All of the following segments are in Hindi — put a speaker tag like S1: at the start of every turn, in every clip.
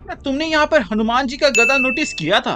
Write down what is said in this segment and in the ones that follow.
S1: क्या तुमने यहाँ पर हनुमान जी का गदा नोटिस किया था?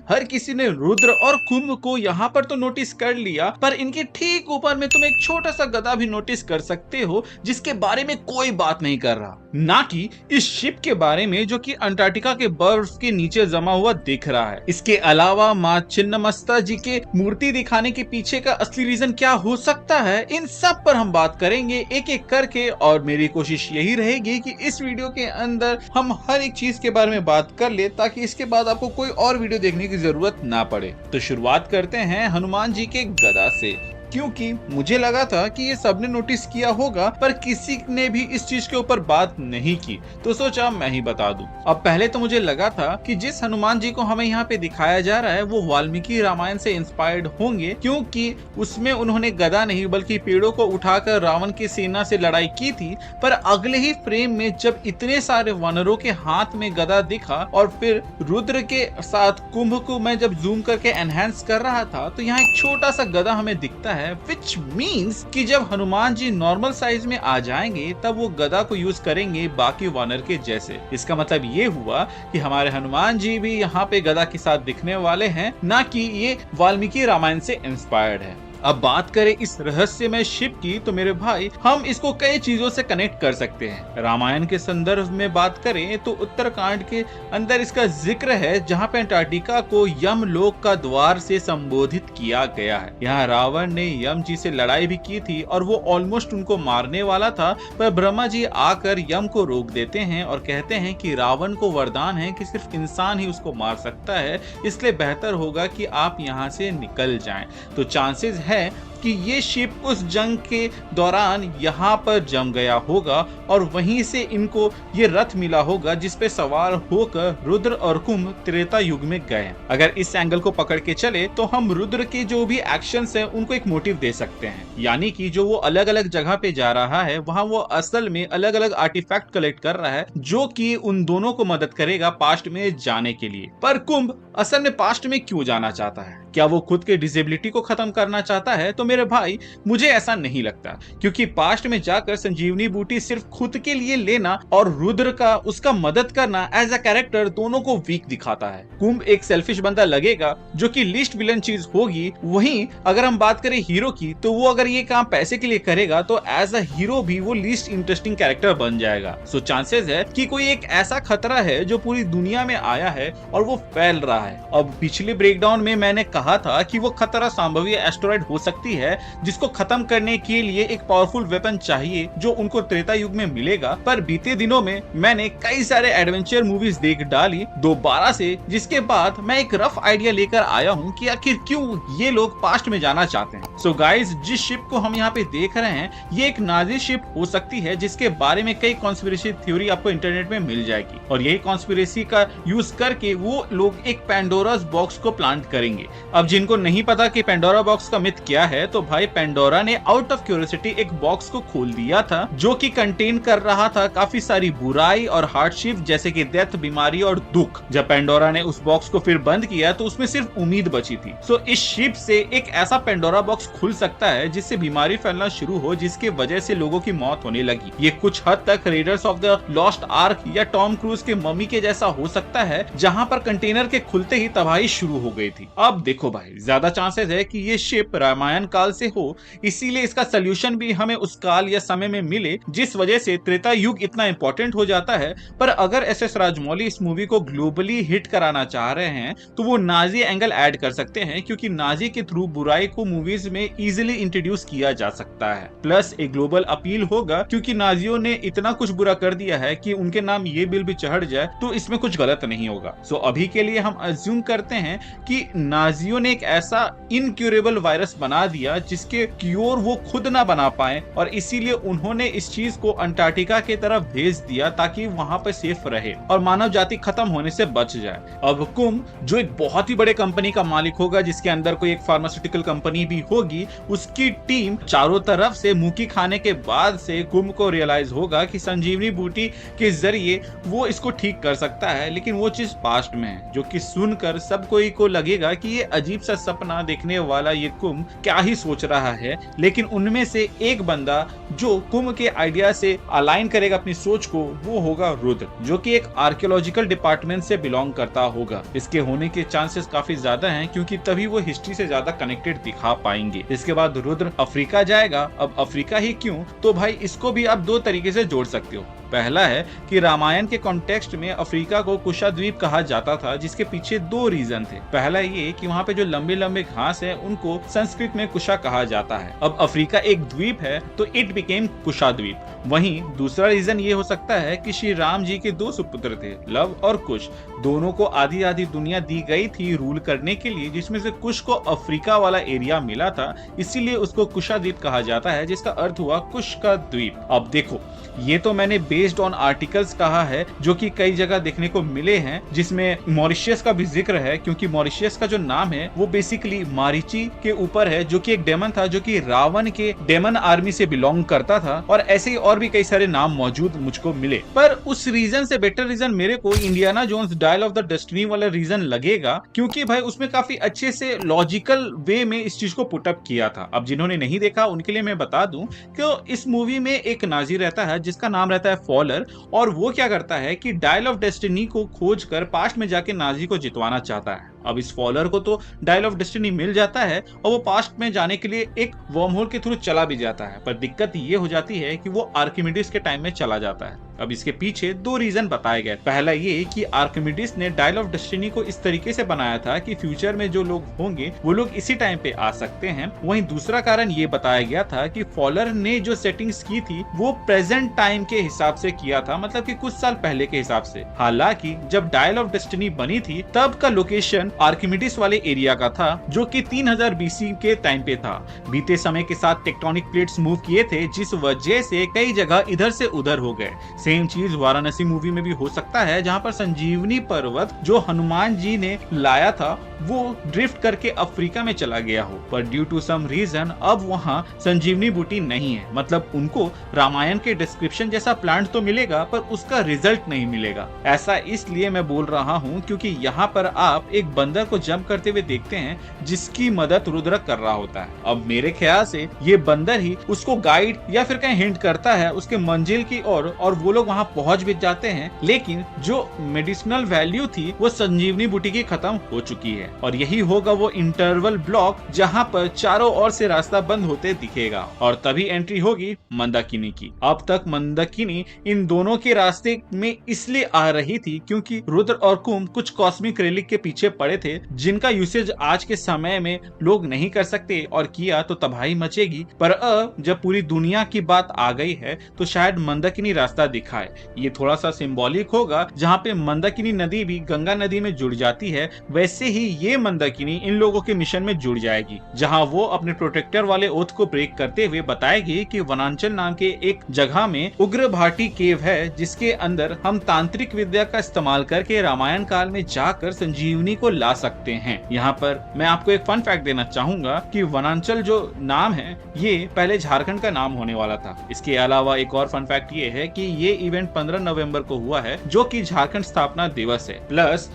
S1: हर किसी ने रुद्र और कुंभ को यहाँ पर तो नोटिस कर लिया, पर इनके ठीक ऊपर में तुम एक छोटा सा गदा भी नोटिस कर सकते हो जिसके बारे में कोई बात नहीं कर रहा, ना कि इस शिप के बारे में जो कि अंटार्कटिका के बर्फ के नीचे जमा हुआ दिख रहा है। इसके अलावा माँ छिन्नमस्ता जी के मूर्ति दिखाने के पीछे का असली रीजन क्या हो सकता है, इन सब पर हम बात करेंगे एक एक करके। और मेरी कोशिश यही रहेगी कि इस वीडियो के अंदर हम हर एक चीज के बारे में बात कर ले, ताकि इसके बाद आपको कोई और वीडियो देखने की जरूरत ना पड़े। तो शुरुआत करते हैं हनुमान जी के गदा से, क्योंकि मुझे लगा था कि ये सबने नोटिस किया होगा, पर किसी ने भी इस चीज के ऊपर बात नहीं की, तो सोचा मैं ही बता दूं। अब पहले तो मुझे लगा था कि जिस हनुमान जी को हमें यहाँ पे दिखाया जा रहा है वो वाल्मीकि रामायण से इंस्पायर्ड होंगे, क्योंकि उसमें उन्होंने गदा नहीं बल्कि पेड़ों को उठाकर रावण की सेना से लड़ाई की थी। पर अगले ही फ्रेम में जब इतने सारे वानरों के हाथ में गदा दिखा और फिर रुद्र के साथ कुंभ को मैं जब जूम करके एनहेंस कर रहा था, तो यहाँ एक छोटा सा गदा हमें दिखता है, which means कि जब हनुमान जी नॉर्मल साइज में आ जाएंगे तब वो गदा को यूज करेंगे बाकी वानर के जैसे। इसका मतलब ये हुआ कि हमारे हनुमान जी भी यहाँ पे गदा के साथ दिखने वाले हैं, ना कि ये वाल्मीकि रामायण से इंस्पायर्ड है। अब बात करें इस रहस्यमय शिप की, तो मेरे भाई हम इसको कई चीजों से कनेक्ट कर सकते हैं। रामायण के संदर्भ में बात करें तो उत्तरकांड के अंदर इसका जिक्र है, जहाँ पे अंटार्कटिका को यमलोक का द्वार से संबोधित किया गया है। यहाँ रावण ने यम जी से लड़ाई भी की थी और वो ऑलमोस्ट उनको मारने वाला था, पर ब्रह्मा जी आकर यम को रोक देते हैं और कहते हैं कि रावण को वरदान है कि सिर्फ इंसान ही उसको मार सकता है, इसलिए बेहतर होगा कि आप यहाँ से निकल जाएं। तो चांसेस है कि ये शिप उस जंग के दौरान यहाँ पर जम गया होगा और वहीं से इनको ये रथ मिला होगा जिस पे सवार होकर रुद्र और कुंभ त्रेता युग में गए। अगर इस एंगल को पकड़ के चले तो हम रुद्र के जो भी एक्शंस हैं उनको एक मोटिव दे सकते हैं, यानी कि जो वो अलग अलग जगह पे जा रहा है वहां वो असल में अलग अलग आर्टिफैक्ट कलेक्ट कर रहा है, जो कि उन दोनों को मदद करेगा पास्ट में जाने के लिए। पर कुंभ असल में पास्ट में क्यों जाना चाहता है? क्या वो खुद के डिसेबिलिटी को खत्म करना चाहता है? तो मेरे भाई मुझे ऐसा नहीं लगता, क्योंकि पास्ट में जाकर संजीवनी बूटी सिर्फ खुद के लिए लेना और रुद्र का उसका मदद करना एज अ कैरेक्टर दोनों को वीक दिखाता है। कुंभ एक सेल्फिश बंदा लगेगा जो कि लीस्ट विलन चीज होगी। वहीं अगर हम बात करें हीरो की, तो वो अगर ये काम पैसे के लिए करेगा तो एज अ हीरो भी वो लीस्ट इंटरेस्टिंग कैरेक्टर बन जाएगा। सो चांसेस है कि कोई एक ऐसा खतरा है जो पूरी दुनिया में आया है और वो फैल रहा है। अब पिछले ब्रेकडाउन में मैंने कहा था कि वो खतरा संभाव्य एस्टेरॉइड हो सकती है, जिसको खत्म करने के लिए एक पावरफुल वेपन चाहिए जो उनको त्रेता युग में मिलेगा। पर बीते दिनों में मैंने कई सारे एडवेंचर मूवीज देख डाली दोबारा से, जिसके बाद मैं एक रफ आइडिया लेकर आया हूँ कि आखिर क्यों ये लोग पास्ट में जाना चाहते हैं। सो गाइस, जिस शिप को हम यहाँ पे देख रहे हैं ये एक नाजी शिप हो सकती है, जिसके बारे में कई कॉन्स्पिरेसी थ्योरी आपको इंटरनेट में मिल जाएगी, और यही कॉन्स्पिरेसी का यूज करके वो लोग एक पेंडोरास बॉक्स को प्लांट करेंगे। अब जिनको नहीं पता कि पेंडोरा बॉक्स का मिथ क्या है, तो भाई पेंडोरा ने आउट ऑफ क्यूरियोसिटी एक बॉक्स को खोल दिया था जो कि कंटेन कर रहा था काफी सारी बुराई और हार्डशिप, जैसे कि डेथ, बीमारी और दुख। जब पेंडोरा ने उस बॉक्स को फिर बंद किया तो उसमें सिर्फ उम्मीद बची थी। सो इस शिप से एक ऐसा पेंडोरा बॉक्स खुल सकता है जिससे बीमारी फैलना शुरू हो, जिसके वजह से लोगों की मौत होने लगी। ये कुछ हद तक readers of the lost arc या टॉम क्रूज के मम्मी के जैसा हो सकता है, जहां पर कंटेनर के खुलते ही तबाही शुरू हो गई थी। अब देखो भाई, ज्यादा चांसेस है कि ये शिप रामायण काल से हो, इसीलिए इसका सोल्यूशन भी हमें उस काल या समय में मिले, जिस वजह से त्रेता युग इतना इंपॉर्टेंट हो जाता है। पर अगर एस.एस. राजमौली इस मूवी को ग्लोबली हिट कराना चाह रहे हैं तो वो नाजी एंगल ऐड कर सकते हैं, क्योंकि नाजी के थ्रू बुराई को मूवीज में इजीली इंट्रोड्यूस किया जा सकता है। प्लस एक ग्लोबल अपील होगा, क्योंकि नाजियों ने इतना कुछ बुरा कर दिया है कि उनके नाम ये बिल भी चढ़ जाए तो इसमें कुछ गलत नहीं होगा। सो अभी के लिए हम अज्यूम करते हैं कि नाजियों ने एक ऐसा इनक्यूरेबल वायरस बना दिया जिसके क्योर वो खुद ना बना पाए, और इसीलिए उन्होंने इस चीज को अंटार्कटिका की तरफ भेज दिया ताकि वहां पर सेफ रहे और मानव जाति खत्म होने से बच जाए। अब कुंभ, जो एक बहुत ही बड़े कंपनी का मालिक होगा, जिसके अंदर कोई एक फार्मास्यूटिकल कंपनी भी होगी, उसकी टीम चारों तरफ से मुंह खाने के बाद से कुंभ को रियलाइज होगा कि संजीवनी बूटी के जरिए वो इसको ठीक कर सकता है। लेकिन वो चीज पास्ट में है, जो कि सुनकर सब कोई को लगेगा कि ये अजीब सा सपना देखने वाला ये कुंभ क्या ही सोच रहा है, लेकिन उनमें से एक बंदा जो कुंभ के आइडिया से अलाइन करेगा अपनी सोच को, वो होगा रुद्र, जो कि एक आर्कियोलॉजिकल डिपार्टमेंट से बिलोंग करता होगा। इसके होने के चांसेस काफी ज्यादा हैं, क्योंकि तभी वो हिस्ट्री से ज्यादा कनेक्टेड दिखा पाएंगे। इसके बाद रुद्र अफ्रीका जाएगा। अब अफ्रीका ही क्यों, तो भाई इसको भी आप दो तरीके से जोड़ सकते हो। पहला है कि रामायण के कॉन्टेक्स्ट में अफ्रीका को कुशाद्वीप कहा जाता था, जिसके पीछे दो रीजन थे। पहला ये कि वहाँ पे जो लंबे लंबे घास है उनको संस्कृत में कुशा कहा जाता है। अब अफ्रीका एक द्वीप है तो इट बिकेम कुशाद्वीप। वहीं दूसरा रीजन ये हो सकता है कि श्री राम जी के दो सुपुत्र थे, लव और कुश। दोनों को आधी आधी दुनिया दी गई थी रूल करने के लिए, जिसमें से कुश को अफ्रीका वाला एरिया मिला था, इसीलिए उसको कुशाद्वीप कहा जाता है, जिसका अर्थ हुआ कुश का द्वीप। अब देखो, ये तो मैंने बेस्ड ऑन आर्टिकल्स कहा है जो कि कई जगह देखने को मिले हैं, जिसमें मॉरिशियस का भी जिक्र है, क्योंकि मॉरिशियस का जो नाम है वो बेसिकली मारीची के ऊपर है, जो कि एक डेमन था, जो कि रावण के डेमन आर्मी से बिलोंग करता था। और ऐसे ही और भी कई सारे नाम मौजूद मुझको मिले, पर उस रीजन से बेटर रीजन मेरे को Indiana Jones Dial of the Destiny वाला रीजन लगेगा, क्योंकि भाई उसमें काफी अच्छे से लॉजिकल वे में इस चीज को पुटअप किया था। अब जिन्होंने नहीं देखा उनके लिए मैं बता दूं कि इस मूवी में एक नाजी रहता है जिसका नाम रहता है फॉलर, और वो क्या करता है कि डायल ऑफ डेस्टिनी को खोज कर पास्ट में जाके नाजी को जितवाना चाहता है। अब इस फॉलर को तो डायल ऑफ डेस्टिनी मिल जाता है और वो पास्ट में जाने के लिए एक वर्म होल के थ्रू चला भी जाता है, पर दिक्कत ये हो जाती है कि वो आर्किमिडीज के टाइम में चला जाता है। अब इसके पीछे दो रीजन बताए गए। पहला ये कि आर्किमिडीज ने डायल ऑफ डेस्टिनी को इस तरीके से बनाया था कि फ्यूचर में जो लोग होंगे वो लोग इसी टाइम पे आ सकते हैं। वहीं दूसरा कारण ये बताया गया था कि फॉलर ने जो सेटिंग्स की थी वो प्रेजेंट टाइम के हिसाब से किया था, मतलब कि कुछ साल पहले के हिसाब से। हालांकि जब डायल ऑफ डेस्टिनी बनी थी तब का लोकेशन आर्किमिडीज वाले एरिया का था, जो कि 3000 बीसी के टाइम पे था। बीते समय के साथ टेक्टोनिक प्लेट्स मूव किए थे, जिस वजह से कई जगह इधर से उधर हो गए। सेम चीज वाराणसी मूवी में भी हो सकता है, जहां पर संजीवनी पर्वत जो हनुमान जी ने लाया था वो ड्रिफ्ट करके अफ्रीका में चला गया हो, पर ड्यू टू सम रीजन अब वहां संजीवनी बूटी नहीं है। मतलब उनको रामायण के डिस्क्रिप्शन जैसा प्लांट तो मिलेगा पर उसका रिजल्ट नहीं मिलेगा। ऐसा इसलिए मैं बोल रहा हूं क्योंकि यहाँ पर आप एक बंदर को जंप करते हुए देखते हैं जिसकी मदद रुद्र कर रहा होता है। अब मेरे ख्याल से ये बंदर ही उसको गाइड या फिर कहीं हिंट करता है उसके मंजिल की ओर, और वो लोग वहां पहुंच भी जाते हैं। लेकिन जो मेडिसिनल वैल्यू थी वो संजीवनी बूटी की खत्म हो चुकी है, और यही होगा वो इंटरवल ब्लॉक जहां पर चारों ओर से रास्ता बंद होते दिखेगा, और तभी एंट्री होगी मंदाकिनी की। अब तक मंदाकिनी इन दोनों के रास्ते में इसलिए आ रही थी क्योंकि रुद्र और कुंभ कुछ कॉस्मिक रेलिक के पीछे पड़े थे, जिनका यूसेज आज के समय में लोग नहीं कर सकते, और किया तो तबाही मचेगी। पर अब जब पूरी दुनिया की बात आ गई है तो शायद मंदाकिनी रास्ता दिखाए। ये थोड़ा सा सिंबॉलिक होगा, जहाँ पे मंदाकिनी नदी भी गंगा नदी में जुड़ जाती है, वैसे ही ये मंदाकिनी इन लोगों के मिशन में जुड़ जाएगी, जहाँ वो अपने प्रोटेक्टर वाले ओथ को ब्रेक करते हुए बताएगी कि वनांचल नाम के एक जगह में उग्र भाटी केव है, जिसके अंदर हम तांत्रिक विद्या का इस्तेमाल करके रामायण काल में जाकर संजीवनी को ला सकते हैं। यहाँ पर मैं आपको एक फन फैक्ट देना चाहूंगा कि वनांचल जो नाम है ये पहले झारखंड का नाम होने वाला था। इसके अलावा एक और फन फैक्ट ये है कि ये इवेंट 15 नवंबर को हुआ है, जो कि झारखंड स्थापना दिवस है। प्लस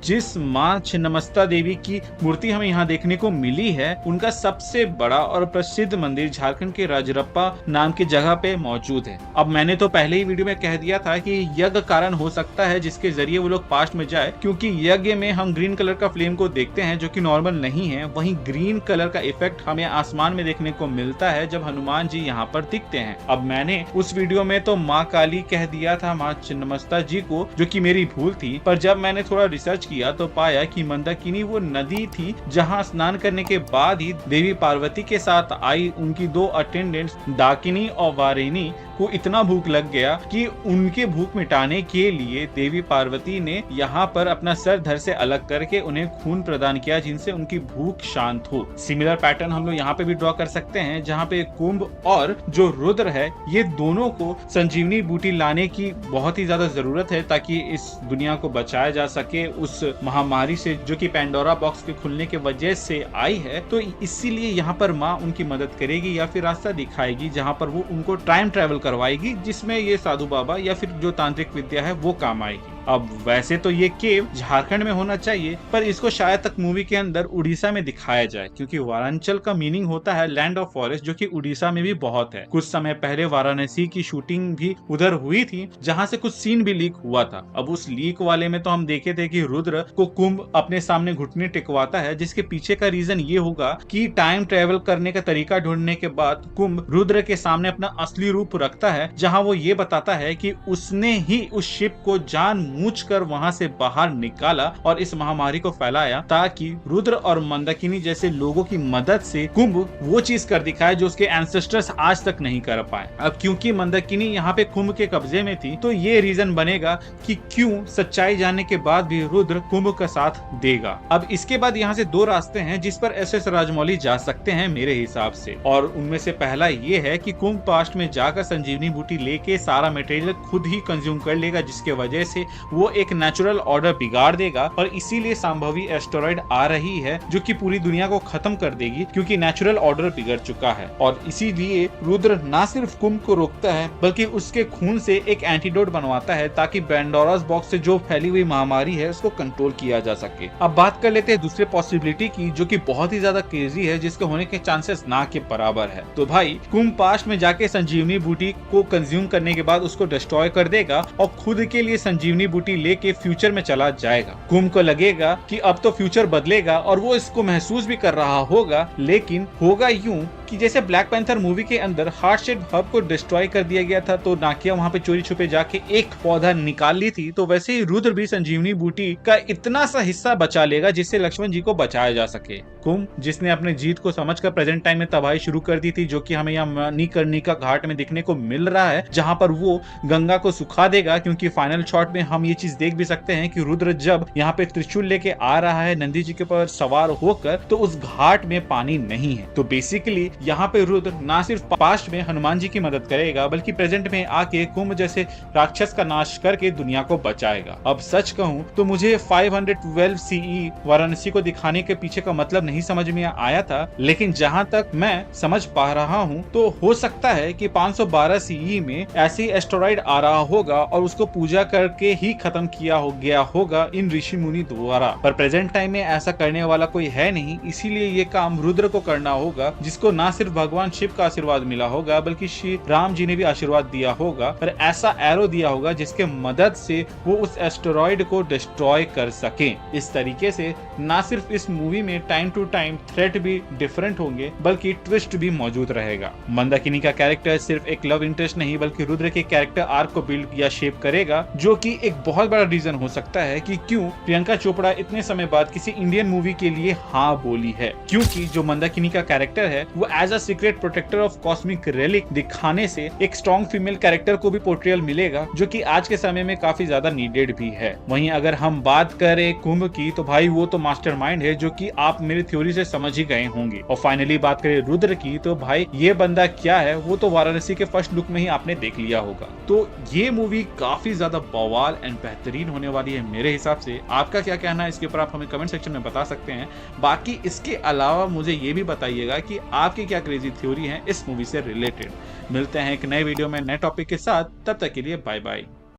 S1: जिस मां छिन्नमस्ता देवी की मूर्ति हमें यहाँ देखने को मिली है, उनका सबसे बड़ा और प्रसिद्ध मंदिर झारखंड के राजरप्पा नाम की जगह पे मौजूद है। अब मैंने तो पहले ही वीडियो में कह दिया था कि यज्ञ कारण हो सकता है जिसके जरिए वो लोग पास्ट में जाए, क्योंकि यज्ञ में हम ग्रीन कलर का फ्लेम को देखते हैं जो कि नॉर्मल नहीं है। वहीं ग्रीन कलर का इफेक्ट हमें आसमान में देखने को मिलता है जब हनुमान जी यहाँ पर दिखते हैं। अब मैंने उस वीडियो में तो माँ काली कह दिया था माँ छिन्नमस्ता जी को, जो कि मेरी भूल थी, पर जब मैंने थोड़ा रिसर्च किया तो पाया कि मंदाकिनी वो नदी थी जहां स्नान करने के बाद ही देवी पार्वती के साथ आई उनकी दो अटेंडेंट्स दाकिनी और वारिनी को इतना भूख लग गया कि उनके भूख मिटाने के लिए देवी पार्वती ने यहाँ पर अपना सर धड़ से अलग करके उन्हें खून प्रदान किया, जिनसे उनकी भूख शांत हो। सिमिलर पैटर्न हम लोग यहाँ पे भी ड्रॉ कर सकते हैं, जहाँ पे कुंभ और जो रुद्र है ये दोनों को संजीवनी बूटी लाने की बहुत ही ज्यादा जरूरत है, ताकि इस दुनिया को बचाया जा सके उस महामारी से जो कि पैंडोरा बॉक्स के खुलने के वजह से आई है। तो इसीलिए यहाँ पर माँ उनकी मदद करेगी या फिर रास्ता दिखाएगी जहाँ पर वो उनको टाइम ट्रेवल करवाएगी, जिसमें ये साधु बाबा या फिर जो तांत्रिक विद्या है वो काम आएगी। अब वैसे तो ये केव झारखंड में होना चाहिए, पर इसको शायद तक मूवी के अंदर उड़ीसा में दिखाया जाए, क्योंकि वारांचल का मीनिंग होता है लैंड ऑफ फॉरेस्ट, जो कि उड़ीसा में भी बहुत है। कुछ समय पहले वाराणसी की शूटिंग भी उधर हुई थी, जहां से कुछ सीन भी लीक हुआ था। अब उस लीक वाले में तो हम देखे थे कि रुद्र को कुंभ अपने सामने घुटने टिकवाता है, जिसके पीछे का रीजन ये होगा कि टाइम ट्रेवल करने का तरीका ढूंढने के बाद कुंभ रुद्र के सामने अपना असली रूप रखता है, जहां वो ये बताता है कि उसने ही उस शिप को जानबूझकर वहां से बाहर निकाला और इस महामारी को फैलाया, ताकि रुद्र और मंदाकिनी जैसे लोगों की मदद से कुंभ वो चीज कर दिखाए जो उसके एंसेस्टर्स आज तक नहीं कर पाए। अब क्योंकि मंदाकिनी यहाँ पे कुंभ के कब्जे में थी, तो ये रीजन बनेगा कि क्यों सच्चाई जानने के बाद भी रुद्र कुंभ का साथ देगा। अब इसके बाद यहाँ से दो रास्ते हैं जिस पर एस.एस. राजमौली जा सकते हैं मेरे हिसाब से, और उनमें से पहला ये है कि कुंभ पास्ट में जाकर संजीवनी बूटी लेके सारा मटेरियल खुद ही कंज्यूम कर लेगा, जिसके वजह से वो एक नेचुरल ऑर्डर बिगाड़ देगा, और इसीलिए संभावी एस्टेरॉइड आ रही है जो कि पूरी दुनिया को खत्म कर देगी, क्योंकि नेचुरल ऑर्डर बिगड़ चुका है। और इसीलिए रुद्र ना सिर्फ कुंभ को रोकता है बल्कि उसके खून से एक एंटीडोट बनवाता है, ताकि पेंडोरास बॉक्स से जो फैली हुई महामारी है उसको कंट्रोल किया जा सके। अब बात कर लेते हैं दूसरे पॉसिबिलिटी की, जो कि बहुत ही ज्यादा क्रेजी है, जिसके होने के चांसेस ना के बराबर है। तो भाई कुंभ पास्ट में जाके संजीवनी बूटी को कंज्यूम करने के बाद उसको डिस्ट्रॉय कर देगा और खुद के लिए संजीवनी बूटी लेके फ्यूचर में चला जाएगा। कुंभ को लगेगा कि अब तो फ्यूचर बदलेगा और वो इसको महसूस भी कर रहा होगा, लेकिन होगा यूं कि जैसे ब्लैक पैंथर मूवी के अंदर हार्ट शेड हब को डिस्ट्रॉय कर दिया गया था, तो नाकिया वहां पे चोरी छुपे जाके एक पौधा निकाल ली थी, तो वैसे ही रुद्र भी संजीवनी बूटी का इतना सा हिस्सा बचा लेगा जिससे लक्ष्मण जी को बचाया जा सके। कुंभ जिसने अपने जीत को समझकर प्रेजेंट टाइम में तबाही शुरू कर दी थी, जो कि हमें यहाँ मणिकर्णिका घाट में दिखने को मिल रहा है, जहां पर वो गंगा को सुखा देगा, क्योंकि फाइनल शॉट में हम ये चीज देख भी सकते हैं कि रुद्र जब यहाँ पे त्रिशूल लेके आ रहा है नंदी जी के ऊपर सवार होकर, तो उस घाट में पानी नहीं है। तो बेसिकली यहाँ पे रुद्र ना सिर्फ पास्ट में हनुमान जी की मदद करेगा, बल्कि प्रेजेंट में आके कुंभ जैसे राक्षस का नाश करके दुनिया को बचाएगा। अब सच कहूँ तो मुझे 512 CE वाराणसी को दिखाने के पीछे का मतलब नहीं समझ में आया था, लेकिन जहां तक मैं समझ पा रहा हूं तो हो सकता है कि 512 CE में ऐसी एस्टेरॉइड आ रहा होगा और उसको पूजा करके ही खत्म किया हो गया होगा इन ऋषि मुनि द्वारा। पर प्रेजेंट टाइम में ऐसा करने वाला कोई है नहीं, इसीलिए ये काम रुद्र को करना होगा, जिसको ना सिर्फ भगवान शिव का आशीर्वाद मिला होगा बल्कि श्री राम जी ने भी आशीर्वाद दिया होगा और ऐसा एरो दिया होगा जिसके मदद से वो उस एस्टेरॉइड को डिस्ट्रॉय कर सके। इस तरीके से ना सिर्फ इस मूवी में टाइम टू टाइम थ्रेट भी डिफरेंट होंगे, बल्कि ट्विस्ट भी मौजूद रहेगा। मंदाकिनी का कैरेक्टर सिर्फ एक लव इंटरेस्ट नहीं बल्कि रुद्र के कैरेक्टर आर्क को बिल्ड या शेप करेगा, जो कि एक बहुत बड़ा रीजन हो सकता है कि क्यों प्रियंका चोपड़ा इतने समय बाद किसी इंडियन मूवी के लिए हाँ बोली है, क्योंकि जो मंदाकिनी का कैरेक्टर है वो as a secret protector of cosmic relic दिखाने से एक स्ट्रॉन्ग फीमेल कैरेक्टर को भी पोर्ट्रेयल मिलेगा, जो कि आज के समय में काफी ज्यादा नीडेड भी है। वहीं अगर हम बात करें कुंभ की, तो भाई वो तो मास्टरमाइंड है, जो कि आप मेरी थ्योरी से समझ ही गए होंगे। और फाइनली बात करें रुद्र की, तो भाई ये बंदा क्या है वो तो वाराणसी के फर्स्ट लुक में ही आपने देख लिया होगा। तो ये मूवी काफी ज्यादा बवाल एंड बेहतरीन होने वाली है मेरे हिसाब से। आपका क्या कहना है इसके ऊपर आप हमें कमेंट सेक्शन में बता सकते हैं। बाकी इसके अलावा मुझे ये भी बताइएगा कि आपकी क्या क्रेजी थ्योरी है इस मूवी से रिलेटेड। मिलते हैं एक नए वीडियो में नए टॉपिक के साथ, तब तक के लिए बाय बाय।